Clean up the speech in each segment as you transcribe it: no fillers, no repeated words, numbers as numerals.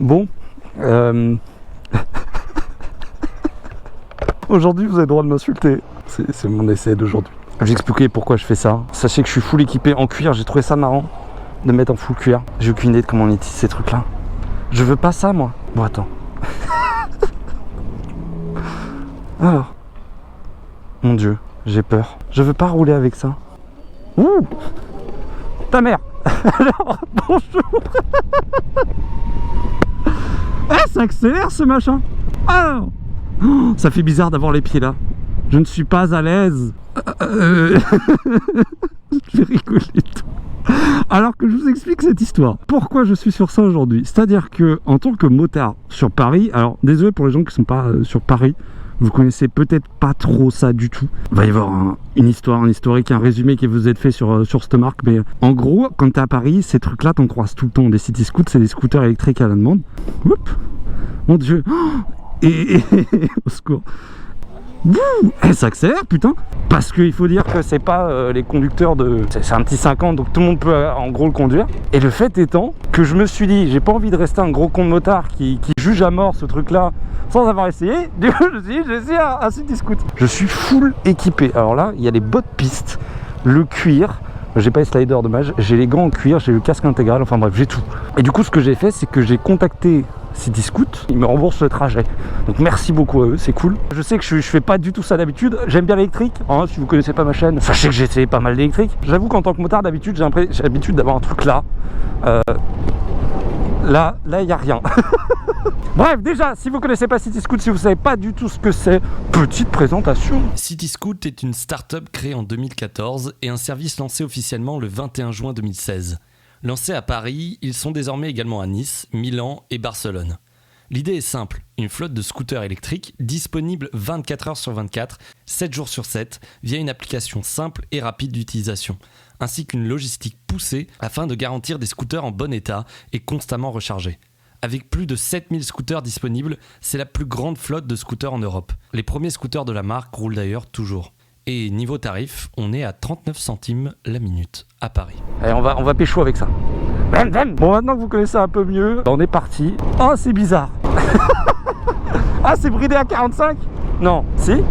Bon, aujourd'hui vous avez le droit de m'insulter. C'est mon essai d'aujourd'hui. Je vais expliquer pourquoi je fais ça. Sachez que je suis full équipé en cuir. J'ai trouvé ça marrant de me mettre en full cuir. J'ai aucune idée de comment on utilise ces trucs là. Je veux pas ça moi. Bon attends. Alors. Mon Dieu, j'ai peur. Je veux pas rouler avec ça. Ouh. Ta mère. Alors, bonjour. Ah, ça accélère ce machin. Alors. Oh, ça fait bizarre d'avoir les pieds là. Je ne suis pas à l'aise. Je vais rigoler tout. Alors que je vous explique cette histoire. Pourquoi je suis sur ça aujourd'hui? C'est-à-dire que en tant que motard sur Paris, alors désolé pour les gens qui ne sont pas sur Paris, vous connaissez peut-être pas trop ça du tout. Il va y avoir une histoire, un historique, un résumé qui vous est fait sur cette marque. Mais en gros, quand tu es à Paris, ces trucs-là, t'en croises tout le temps. Des city scoots, c'est des scooters électriques à la demande. Oups, mon Dieu. Et au secours. Et ça accélère putain. Parce qu'il faut dire que c'est pas les conducteurs de... C'est un petit 50 donc tout le monde peut en gros le conduire. Et le fait étant que je me suis dit j'ai pas envie de rester un gros con de motard qui juge à mort ce truc là sans avoir essayé. Du coup je me suis dit j'ai essayé un city scoot. Je suis full équipé. Alors là il y a les bottes pistes, le cuir. J'ai pas les sliders dommage, j'ai les gants en cuir, j'ai le casque intégral, enfin bref j'ai tout. Et du coup ce que j'ai fait c'est que j'ai contacté City Scoot, ils me remboursent le trajet. Donc merci beaucoup à eux, c'est cool. Je sais que je fais pas du tout ça d'habitude, j'aime bien l'électrique. Hein, si vous connaissez pas ma chaîne, sachez que j'ai essayé pas mal d'électrique. J'avoue qu'en tant que motard d'habitude, j'ai l'habitude d'avoir un truc là. Là il n'y a rien. Bref, déjà, si vous connaissez pas City Scoot, si vous savez pas du tout ce que c'est, petite présentation. City Scoot est une start-up créée en 2014 et un service lancé officiellement le 21 juin 2016. Lancés à Paris, ils sont désormais également à Nice, Milan et Barcelone. L'idée est simple, une flotte de scooters électriques disponible 24 heures sur 24, 7 jours sur 7, via une application simple et rapide d'utilisation, ainsi qu'une logistique poussée afin de garantir des scooters en bon état et constamment rechargés. Avec plus de 7000 scooters disponibles, c'est la plus grande flotte de scooters en Europe. Les premiers scooters de la marque roulent d'ailleurs toujours. Et niveau tarif, on est à 39 centimes la minute à Paris. Allez, on va pécho avec ça. Bon, maintenant que vous connaissez un peu mieux, on est parti. Oh, c'est bizarre. Ah, c'est bridé à 45? Non, si.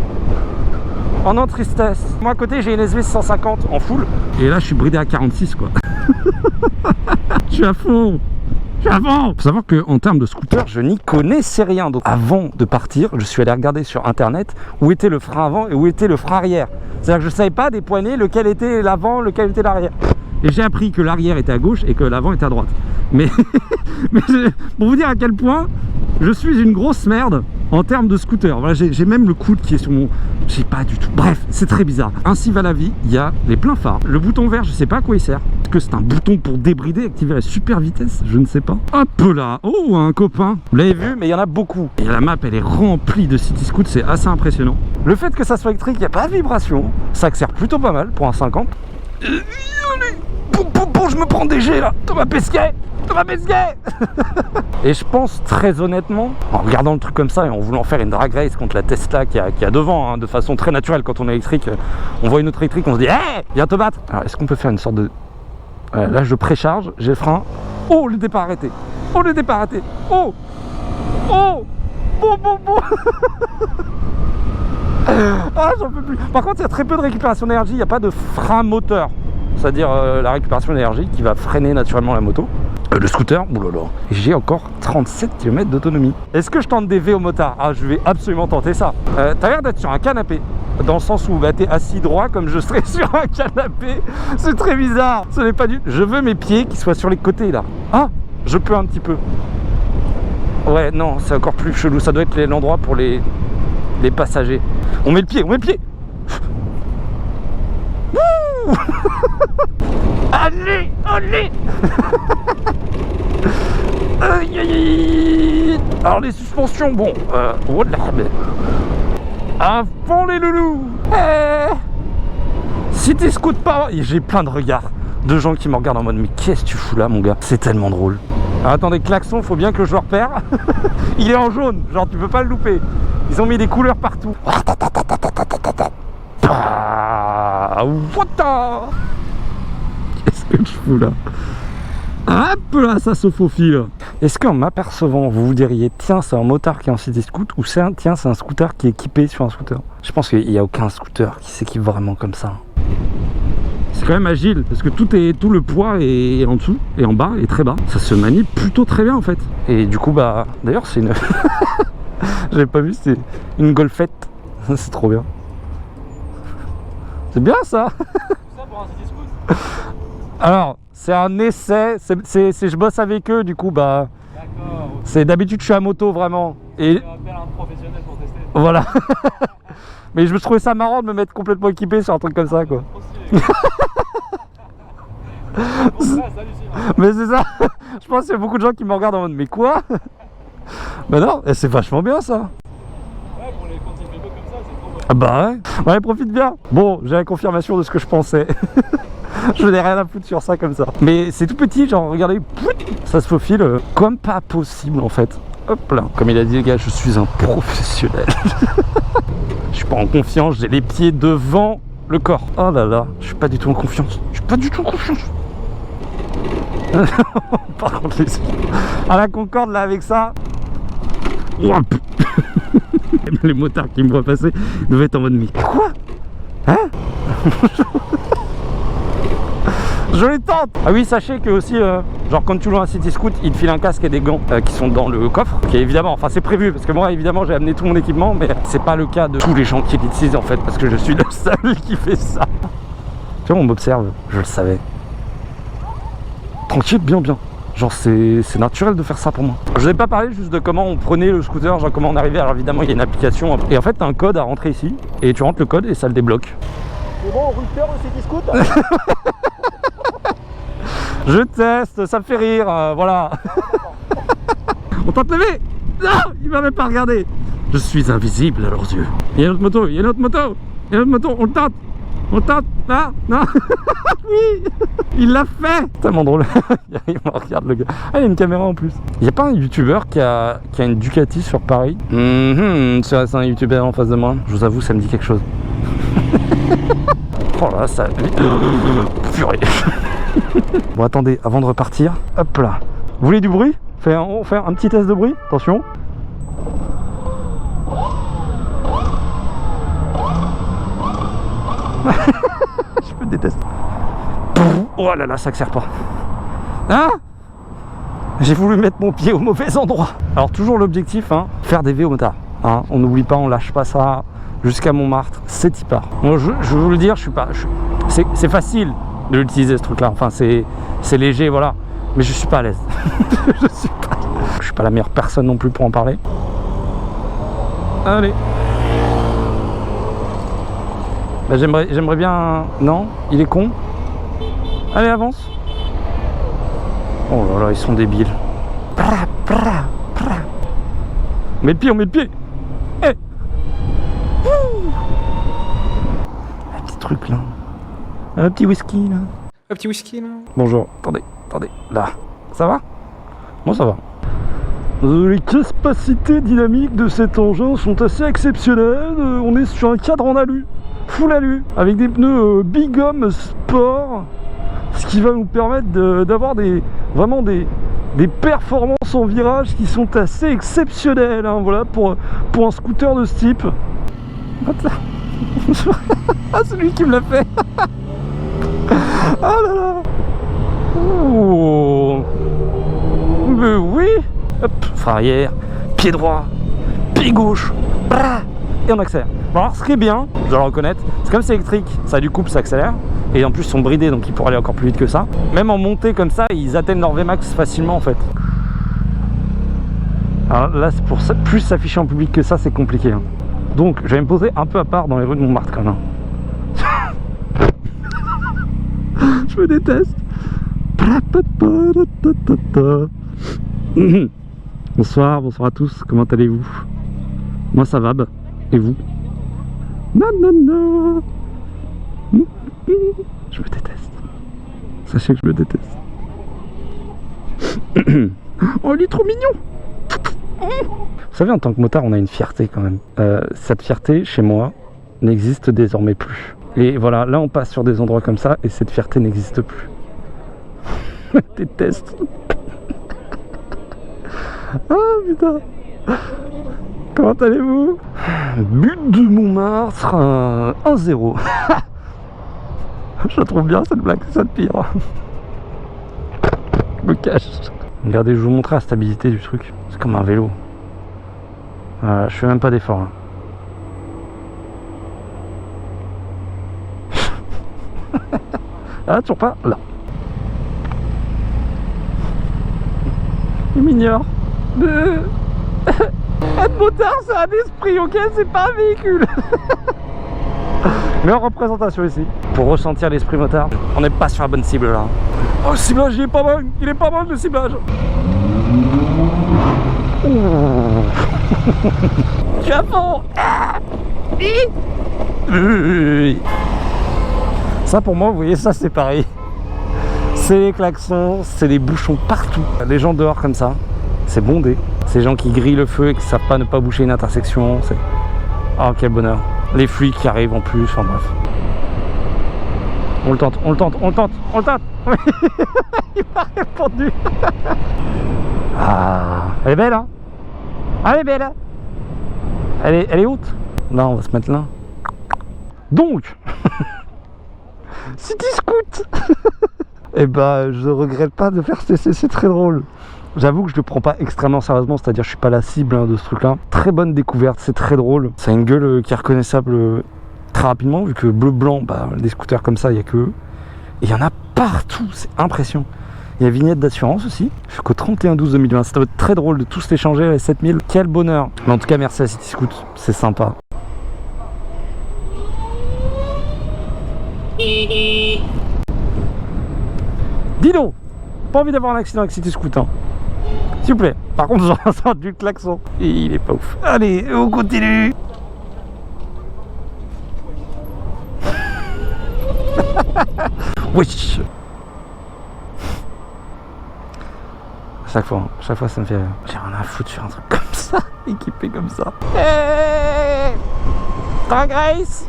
Oh non, tristesse. Moi à côté, j'ai une SV 150 en full. Et là, je suis bridé à 46 quoi. Je suis à fond. Faut savoir qu'en termes de scooter, je n'y connaissais rien. Donc avant de partir, je suis allé regarder sur internet où était le frein avant et où était le frein arrière. C'est-à-dire que je ne savais pas des poignées lequel était l'avant, lequel était l'arrière. Et j'ai appris que l'arrière était à gauche et que l'avant était à droite. Mais pour vous dire à quel point je suis une grosse merde en termes de scooter. Voilà, j'ai même le coude qui est sur mon... J'ai pas du tout. Bref, c'est très bizarre. Ainsi va la vie. Il y a les pleins phares. Le bouton vert, je sais pas à quoi il sert. Est-ce que c'est un bouton pour débrider, activer la super vitesse? Je ne sais pas. Hop là. Oh, un copain. Vous l'avez vu, mais il y en a beaucoup. Et la map, elle est remplie de City Scoot. C'est assez impressionnant. Le fait que ça soit électrique, il n'y a pas de vibration. Ça accélère plutôt pas mal pour un 50. Je me prends des jets là. Thomas Pesquet. Et je pense très honnêtement, en regardant le truc comme ça et en voulant faire une drag race contre la Tesla qui a devant, hein, de façon très naturelle quand on est électrique, on voit une autre électrique, on se dit hey, viens te battre. Alors est-ce qu'on peut faire une sorte de... là je précharge, j'ai le frein. Oh, le départ arrêté. Oh, bon. Ah, j'en peux plus. Par contre, il y a très peu de récupération d'énergie, il n'y a pas de frein moteur. C'est-à-dire la récupération d'énergie qui va freiner naturellement la moto. Le scooter, oulala, j'ai encore 37 km d'autonomie. Est-ce que je tente des V au motard? Ah, je vais absolument tenter ça. T'as l'air d'être sur un canapé, dans le sens où t'es assis droit comme je serais sur un canapé. C'est très bizarre. Ce n'est pas du... Je veux mes pieds qui soient sur les côtés là. Ah, je peux un petit peu. Ouais, non, c'est encore plus chelou. Ça doit être l'endroit pour les passagers. On met le pied. Wouh. Allez. Alors les suspensions, bon, à fond les loulous. City Scoot Power. J'ai plein de regards de gens qui me regardent en mode mais qu'est-ce que tu fous là mon gars? C'est tellement drôle. Alors, attendez, klaxon, faut bien que je le repère. Il est en jaune, genre tu peux pas le louper. Ils ont mis des couleurs partout. What the... Qu'est-ce que je fous là? Hop là, ça se faufile. Est-ce qu'en m'apercevant, vous vous diriez, tiens, c'est un motard qui est en city scoot, ou tiens, c'est un scooter qui est équipé sur un scooter? Je pense qu'il n'y a aucun scooter qui s'équipe vraiment comme ça. C'est quand même agile, parce que tout le poids est en dessous, et en bas, et très bas. Ça se manie plutôt très bien, en fait. Et du coup, bah, d'ailleurs, c'est une... J'avais pas vu, c'est une golfette. C'est trop bien. C'est bien, ça. Ça pour un city scoot? Alors, c'est un essai, je bosse avec eux, du coup, bah... D'accord. C'est d'habitude, je suis à moto, vraiment. Et On appelle un professionnel pour tester. voilà. Mais je me trouvais ça marrant de me mettre complètement équipé sur un truc comme ça, quoi. Trop stylé. Bon, là, salut, Sylvain. Mais c'est ça. Je pense qu'il y a beaucoup de gens qui me regardent en mode, mais quoi? Bah non, c'est vachement bien, ça. Ouais, pour les continuer comme ça, c'est trop bon. Ah bah ouais, profite bien. Bon, j'ai la confirmation de ce que je pensais. Je n'ai rien à foutre sur ça comme ça. Mais c'est tout petit, genre regardez, ça se faufile comme pas possible en fait. Hop là, comme il a dit les gars, je suis un professionnel. Je suis pas en confiance, j'ai les pieds devant le corps. Oh là là, je suis pas du tout en confiance. Je suis pas du tout en confiance. Par contre, à la Concorde là avec ça. Les motards qui me repassaient devaient être en mode mais quoi? Hein? Je les tente. Ah oui, sachez que aussi, genre quand tu loues un city scoot, il te file un casque et des gants qui sont dans le coffre. Qui est évidemment, enfin c'est prévu, parce que moi évidemment j'ai amené tout mon équipement, mais c'est pas le cas de tous les gens qui l'utilisent en fait, parce que je suis le seul qui fait ça. Tu vois, on m'observe, je le savais. Tranquille, bien. Genre c'est naturel de faire ça pour moi. Je vous ai pas parlé juste de comment on prenait le scooter, genre comment on arrivait. Alors évidemment il y a une application, et en fait t'as un code à rentrer ici, et tu rentres le code et ça le débloque. C'est bon, on roule faire le city scoot? Je teste, ça me fait rire, voilà. On tente lever. Non, il m'a même pas regardé. Je suis invisible à leurs yeux. Il y a une autre moto, on le tente. Non. Oui, il l'a fait. C'est tellement drôle. Il me regarde le gars. Ah, il y a une caméra en plus. Il n'y a pas un youtubeur qui a une Ducati sur Paris? C'est un youtubeur en face de moi. Je vous avoue, ça me dit quelque chose. Oh là, ça... Purée. Bon, attendez, avant de repartir, hop là. Vous voulez du bruit? On va faire un petit test de bruit. Attention. Je me déteste. Oh là là, ça accélère pas. Hein? J'ai voulu mettre mon pied au mauvais endroit. Alors toujours l'objectif, hein, faire des VO-motards. Hein, on n'oublie pas, on lâche pas ça jusqu'à Montmartre, c'est y part. Bon, je vais vous le dire, c'est facile de l'utiliser ce truc-là. Enfin, c'est léger, voilà. Mais je suis pas à l'aise. Je suis pas la meilleure personne non plus pour en parler. Allez. Bah, j'aimerais bien... Non, il est con. Allez, avance. Oh là là, ils sont débiles. On met le pied. Hey. Un petit truc là. Un petit whisky là. Bonjour, attendez. Là, ça va? Bon, ça va. Les capacités dynamiques de cet engin sont assez exceptionnelles. On est sur un cadre en alu, full alu, avec des pneus Big Homme Sport, ce qui va nous permettre d'avoir vraiment des performances en virage qui sont assez exceptionnelles, hein, voilà, pour un scooter de ce type. Ah, c'est lui qui me l'a fait. Ah là là. Oh. Mais oui. Hop, frein arrière, pied droit, pied gauche, et on accélère. Bon, alors ce qui est bien, je dois le reconnaître, c'est comme c'est électrique, ça a du couple, ça accélère, et en plus ils sont bridés, donc ils pourraient aller encore plus vite que ça. Même en montée comme ça, ils atteignent leur Vmax facilement en fait. Alors là, c'est pour ça, plus s'afficher en public que ça, c'est compliqué. Hein. Donc, je vais me poser un peu à part dans les rues de Montmartre quand même. Je me déteste. Bonsoir à tous, comment allez-vous? Moi ça va, et vous? Non. Je me déteste. Sachez que je me déteste. Oh, il est trop mignon. Vous savez, en tant que motard, on a une fierté quand même. Cette fierté, chez moi, n'existe désormais plus. Et voilà, là on passe sur des endroits comme ça, et cette fierté n'existe plus. Je déteste. Ah putain. Comment allez-vous? But de Montmartre, 1-0. Je la trouve bien cette blague, c'est ça de pire. Je me cache. Regardez, je vous montre la stabilité du truc. C'est comme un vélo. Voilà, je fais même pas d'effort. Ah, toujours pas là. Il m'ignore. Être motard, c'est un esprit, ok? C'est pas un véhicule. Mais en représentation ici, pour ressentir l'esprit motard, on n'est pas sur la bonne cible là. Oh, le ciblage, il est pas mal. Il est pas mal le ciblage. Je suis à fond. Ça pour moi, vous voyez, ça c'est pareil. C'est les klaxons, c'est les bouchons partout. Les gens dehors comme ça, c'est bondé. Ces gens qui grillent le feu et qui savent pas ne pas boucher une intersection. Oh quel bonheur. Les flics qui arrivent en plus, enfin bref. On le tente, on le tente, on le tente, on le tente. Il m'a répondu. Ah, elle est belle hein. Elle est belle hein. Elle est haute. Là on va se mettre là. Donc City Scoot. Eh ben je regrette pas de faire cesser, c'est très drôle. J'avoue que je le prends pas extrêmement sérieusement, c'est-à-dire je suis pas la cible hein, de ce truc là. Très bonne découverte, c'est très drôle. C'est une gueule qui est reconnaissable très rapidement, vu que bleu-blanc, bah, des scooters comme ça, il n'y a que eux. Et il y en a partout, c'est impressionnant. Il y a vignette d'assurance aussi, jusqu'au 31/12/2020. Ça doit être très drôle de tous l'échanger, les 7000. Quel bonheur. Mais en tout cas, merci à City Scoot, c'est sympa. Dis donc, pas envie d'avoir un accident avec City Scoot, hein. S'il vous plaît. Par contre, j'en entends du klaxon. Et il est pas ouf. Allez, on continue. Wesh. Chaque fois ça me fait rire. J'ai rien à foutre sur un truc comme ça, équipé comme ça. Hey, Drag Race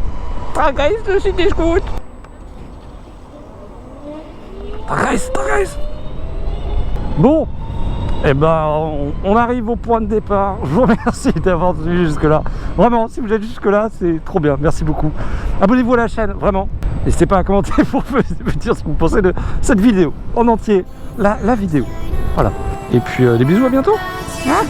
de City Scoot. Drag Race. Bon, eh ben on arrive au point de départ. Je vous remercie d'avoir suivi jusque là. Vraiment, si vous êtes jusque là, c'est trop bien. Merci beaucoup. Abonnez-vous à la chaîne, vraiment. N'hésitez pas à commenter pour me dire ce que vous pensez de cette vidéo en entier. La vidéo. Voilà. Et puis des bisous, à bientôt. Hein.